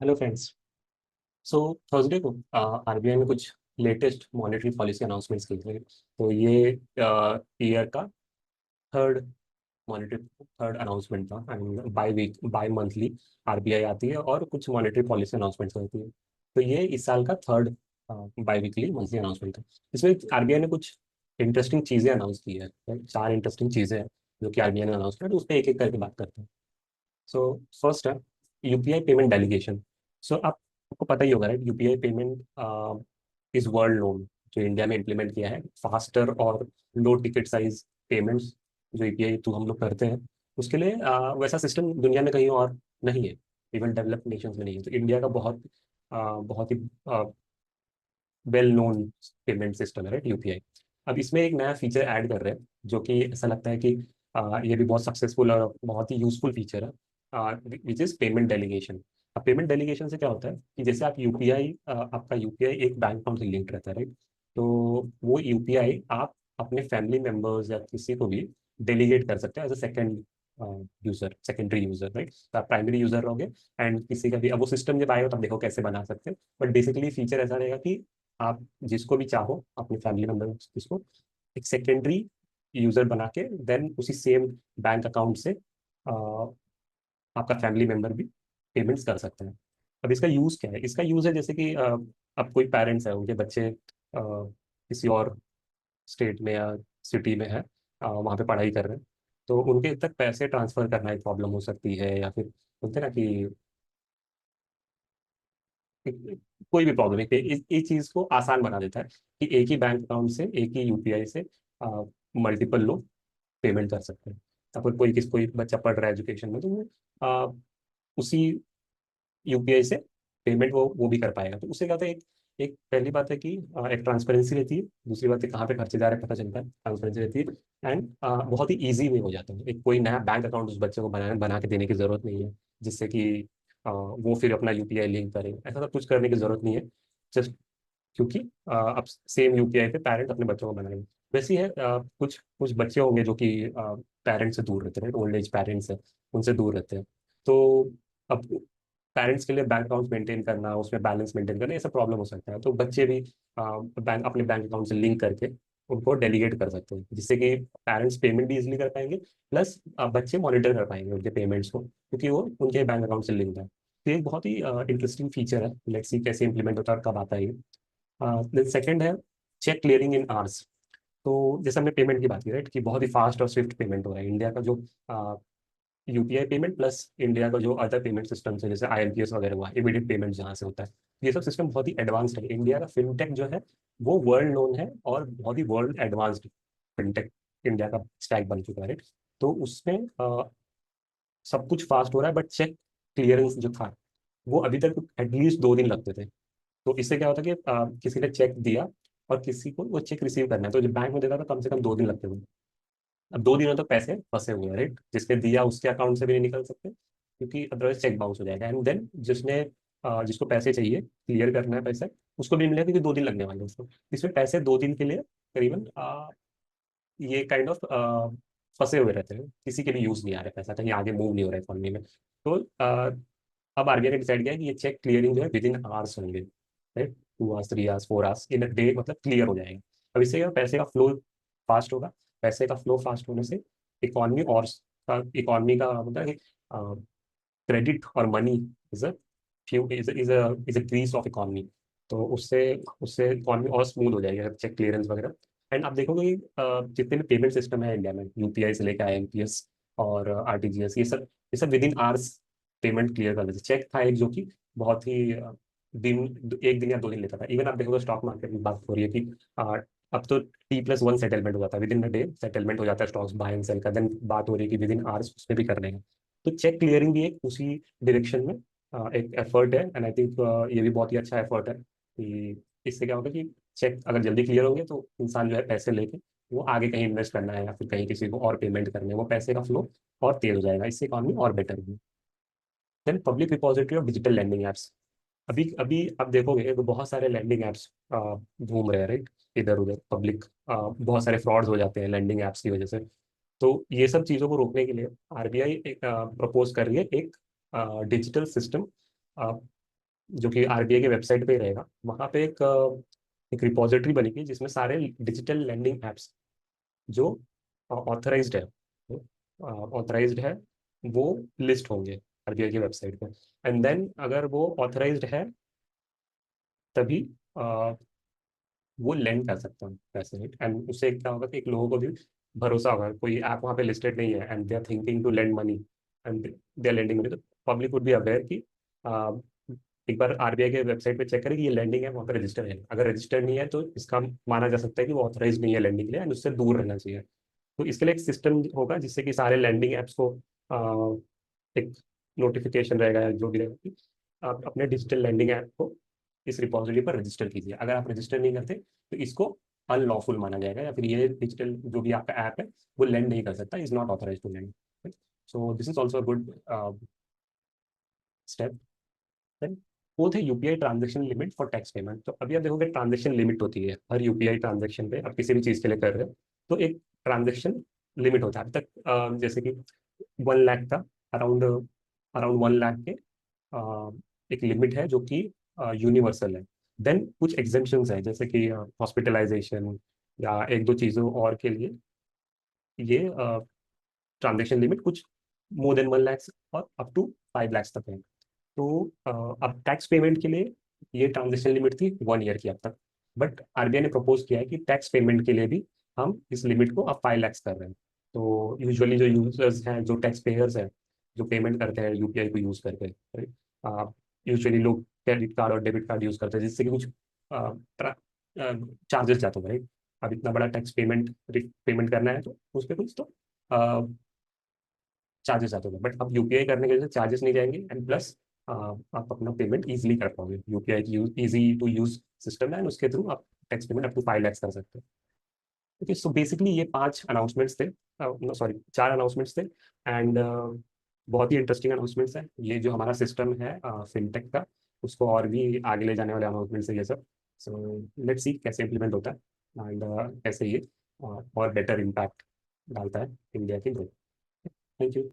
Hello friends. So Thursday को RBI ने कुछ लेटेस्ट मॉनेटरी पॉलिसी अनाउंसमेंट्स की थी। तो ये ईयर का थर्ड मॉनेटरी थर्ड अनाउंसमेंट था। And bi week bi monthly RBI आती है और कुछ मॉनेटरी पॉलिसी अनाउंसमेंट्स करती है। तो ये इस साल का third by weekly monthly announcement था। इसमें आरबीआई ने कुछ इंटरेस्टिंग चीज़ें अनाउंस की है। चार इंटरेस्टिंग चीज़ें हैं जो कि आरबीआई ने अनाउंस किया, तो उस पर एक एक करके बात करते हैं। सो फर्स्ट है यूपीआई पेमेंट डेलीगेशन। सो आपको पता ही होगा, right? UPI payment is world known, जो इंडिया में इम्प्लीमेंट किया है फास्टर और लो टिकट साइज पेमेंट्स जो यूपीआई थ्रू हम लोग करते हैं। उसके लिए वैसा सिस्टम दुनिया में कहीं और नहीं है, इवन डेवलप्ड नेशंस में नहीं है। तो इंडिया का बहुत ही वेल नोन पेमेंट सिस्टम है, राइट? यूपीआई। अब इसमें एक नया फीचर ऐड कर रहे हैं जो कि ऐसा लगता है कि ये भी बहुत सक्सेसफुल और बहुत ही यूजफुल फीचर है, विच इज पेमेंट डेलीगेशन। अब पेमेंट डेलीगेशन से क्या होता है कि जैसे आपका यूपीआई एक बैंक अकाउंट से लिंक रहता है, राइट? तो वो यूपीआई आप अपने फैमिली मेंबर्स या किसी को भी डेलीगेट कर सकते हैं as a second user, secondary user, right? तो आप प्राइमरी यूजर रहोगे एंड किसी का भी, अब वो सिस्टम जब आएगा तो आप देखो कैसे बना सकते हैं। बट बेसिकली फीचर ऐसा रहेगा कि आप जिसको भी चाहो अपने फैमिली मेंबर किसको एक सेकेंडरी यूजर बना के देन उसी सेम बैंक अकाउंट से आपका फैमिली मेंबर भी पेमेंट्स कर सकते हैं। अब इसका यूज क्या है? इसका यूज है जैसे कि अब कोई पेरेंट्स है, उनके बच्चे किसी और स्टेट में या सिटी में है, वहाँ पे पढ़ाई कर रहे हैं। तो उनके तक पैसे ट्रांसफर करना एक प्रॉब्लम हो सकती है, या फिर बोलते हैं ना कि कोई भी प्रॉब्लम है, इस चीज को आसान बना देता है कि एक ही बैंक अकाउंट से, एक ही यूपीआई से मल्टीपल लोग पेमेंट कर सकते हैं। अगर कोई बच्चा पढ़ रहा है एजुकेशन में, तो वो आ, उसी यूपीआई से पेमेंट वो भी कर पाएगा। तो उससे क्या होता है, एक एक पहली बात है कि एक ट्रांसपेरेंसी रहती है। दूसरी बात है कहाँ पे खर्चे जा रहे हैं पता चलता है, ट्रांसपेरेंसी रहती है। एंड बहुत ही ईजी वे हो जाता है। एक कोई नया बैंक अकाउंट उस बच्चे को बना के देने की जरूरत नहीं है, जिससे कि वो फिर अपना यूपीआई लिंक करे, ऐसा सब कुछ करने की जरूरत नहीं है। जस्ट क्योंकि अब सेम यूपीआई पे पेरेंट अपने बच्चों को बनाएंगे। वैसे ही है, कुछ कुछ बच्चे होंगे जो कि पेरेंट्स से दूर रहते हैं, ओल्ड एज पेरेंट्स हैं, उनसे दूर रहते हैं। तो अब पेरेंट्स के लिए बैंक अकाउंट मेंटेन करना, उसमें बैलेंस मेंटेन करना, ये सब प्रॉब्लम हो सकता है। तो बच्चे भी अपने बैंक अकाउंट से लिंक करके उनको डेलीगेट कर सकते हैं, जिससे कि पेरेंट्स पेमेंट भी इजिली कर पाएंगे, प्लस बच्चे मॉनिटर कर पाएंगे उनके पेमेंट्स को, क्योंकि वो उनके बैंक अकाउंट से लिंक है। तो ये एक बहुत ही इंटरेस्टिंग फीचर है। लेट्स सी कैसे इंप्लीमेंट होता है और कब आता है ये। देन सेकंड है चेक क्लियरिंग इन आवर्स। तो जैसे हमने पेमेंट की बात की, राइट, कि बहुत ही फास्ट और स्विफ्ट पेमेंट हो रहा है। इंडिया का जो यूपीआई पेमेंट प्लस इंडिया का जो अदर पेमेंट सिस्टम्स है, जैसे आईएमपीएस वगैरह हुआ, इमीडिएट पेमेंट जहाँ से होता है, ये सब सिस्टम बहुत ही एडवांस्ड है। इंडिया का फिनटेक जो है वो वर्ल्ड नोन है और बहुत ही वर्ल्ड एडवांस्ड फिनटेक इंडिया का स्टैक बन चुका है, राइट? तो उसमें सब कुछ फास्ट हो रहा है, बट चेक क्लियरेंस जो था वो अभी तक एटलीस्ट 2 दिन लगते थे। तो इससे क्या होता है कि किसी ने चेक दिया और किसी को वो चेक रिसीव करना है, तो जो बैंक में देता था कम से कम 2 दिन लगते थे। अब 2 दिनों तक पैसे फंसे हुए हैं, राइट? जिसने दिया उसके अकाउंट से भी नहीं निकल सकते, क्योंकि अदरवाइज चेक बाउंस हो जाएगा। एंड देन जिसको पैसे चाहिए, क्लियर करना है पैसे, उसको भी मिलेगा, क्योंकि 2 दिन लगने वाले हैं उसको। इसमें पैसे 2 दिन के लिए करीबन ये काइंड ऑफ फंसे हुए रहते हैं, किसी के भी यूज नहीं आ रहा है, पैसा कहीं आगे मूव नहीं हो रहा है इकोनॉमी में। तो अब आरबीआई ने डिसाइड किया है कि ये चेक क्लियरिंग जो है विद इन आवर्स होंगे, right? 2 hours, 3 hours, 4 hours in a day, मतलब क्लियर हो जाएगा। अब इससे क्या पैसे का फ्लो फास्ट होगा। पैसे का फ्लो फास्ट होने से इकोनॉमी और इकोनॉमी का मतलब है कि क्रेडिट और money is a few is a crease of economy. तो उससे उससे इकोनॉमी और स्मूथ हो जाएगी अगर चेक क्लियरेंस वगैरह। एंड आप देखोगे कि जितने भी पेमेंट सिस्टम है इंडिया में, यूपीआई से लेकर आईएमपीएस और आरटीजीएस, ये सब with in hours payment clear कर देते। चेक था एक जो कि बहुत ही दिन, 1 दिन या 2 दिन लेता था। इवन आप देखोगे स्टॉक मार्केट में बात हो रही है कि अब तो T+1 सेटलमेंट हो जाता है, with in a day settlement हो जाता है स्टॉक्स बाय एंड सेल का। देन बात हो रही है कि विद इन आवर्स उसमें भी कर लेंगे। तो चेक क्लियरिंग भी एक उसी डायरेक्शन में एक एफर्ट है। एंड आई थिंक ये भी बहुत ही अच्छा एफर्ट है कि इससे क्या होगा कि चेक अगर जल्दी क्लियर होंगे तो इंसान जो है पैसे लेके वो आगे कहीं इन्वेस्ट करना है या फिर कहीं किसी को और पेमेंट करना है, वो पैसे का फ्लो और तेज हो जाएगा, इससे इकॉनमी और बेटर होगी। Then public repository of digital lending apps. अभी अभी आप देखोगे तो बहुत सारे लैंडिंग एप्स घूम रहे हैं, राइट? इधर उधर पब्लिक, बहुत सारे फ्रॉड्स हो जाते हैं लैंडिंग एप्स की वजह से। तो ये सब चीज़ों को रोकने के लिए आरबीआई एक प्रपोज कर रही है एक डिजिटल सिस्टम जो कि आरबीआई के वेबसाइट पे ही रहेगा, वहाँ पे एक रिपोजिटरी बनेगी जिसमें सारे डिजिटल लैंडिंग एप्स जो ऑथराइज्ड है, वो लिस्ट होंगे आरबीआई की वेबसाइट पे। एंड देन अगर वो ऑथराइज्ड है तभी वो लेंड कर सकता है पैसे, राइट। एंड उससे क्या होगा कि एक लोगों को भी भरोसा होगा, कोई ऐप वहाँ पे लिस्टेड नहीं है and they are thinking to lend money and they are lending money, तो पब्लिक वुड बी अवेयर कि अ, एक बार आरबीआई के वेबसाइट पे चेक करें कि ये लैंडिंग है, वहाँ पे रजिस्टर है। अगर रजिस्टर नहीं है तो इसका माना जा सकता है कि वो ऑथराइज नहीं है लैंडिंग के लिए एंड उससे दूर रहना चाहिए। तो इसके लिए एक सिस्टम होगा जिससे कि सारे लैंडिंग एप्स को एक नोटिफिकेशन रहेगा या जो भी रहेगा कि आप अपने डिजिटल लैंडिंग ऐप को इस रिपॉजिटरी पर रजिस्टर कीजिए। अगर आप रजिस्टर नहीं करते तो इसको अनलॉफुल माना जाएगा, या फिर ये डिजिटल जो भी आपका ऐप है वो लेंड नहीं कर सकता, is not authorise to lend. So this is also a good step. Then fourth है UPI transaction limit for tax payment. तो अभी आप देखोगे ट्रांजेक्शन लिमिट होती है हर यूपीआई ट्रांजेक्शन पे, आप किसी भी चीज़ के लिए कर रहे हो तो एक ट्रांजेक्शन लिमिट होता है। अभी तक जैसे कि 1 लाख था, अराउंड अराउंड 1 लाख के एक लिमिट है जो कि यूनिवर्सल है। देन कुछ एग्जेम्पन्स है जैसे कि हॉस्पिटलाइजेशन या एक दो चीज़ों और के लिए ये ट्रांजेक्शन लिमिट कुछ मोर देन 1 लाख और अप टू 5 लाख तक है। तो अब टैक्स पेमेंट के लिए ये ट्रांजेक्शन लिमिट थी 1 ईयर की अब तक, बट आरबीआई ने प्रपोज किया है कि टैक्स पेमेंट के लिए भी हम इस लिमिट को अब 5 लाख कर रहे हैं। तो यूजुअली जो यूजर्स हैं, जो टैक्स पेयर्स हैं, जो पेमेंट करते हैं यूपीआई को यूज करके, राइट, यूजुअली लोग क्रेडिट कार्ड और डेबिट कार्ड यूज करते हैं जिससे कि कुछ चार्जेस जाते हैं, राइट। अब इतना बड़ा टैक्स पेमेंट पेमेंट करना है तो उस पर कुछ तो चार्जेस आते हैं, बट अब यूपीआई करने के लिए चार्जेस नहीं जाएंगे एंड प्लस आप अपना पेमेंट इजीली कर पाओगे। यूपीआई की इजी टू यूज सिस्टम है एंड उसके थ्रू आप tax payment up to 5 lakh कर सकते हैं। ओके, सो बेसिकली ये 5 अनाउंसमेंट्स थे, सॉरी 4 अनाउंसमेंट्स थे एंड बहुत ही इंटरेस्टिंग अनाउंसमेंट्स है। ये जो हमारा सिस्टम है फिनटेक का, उसको और भी आगे ले जाने वाले अनाउंसमेंट्स है ये सब। सो लेट्स सी कैसे इम्प्लीमेंट होता है एंड कैसे ये और बेटर इम्पैक्ट डालता है इंडिया की ग्रोथ। Thank you.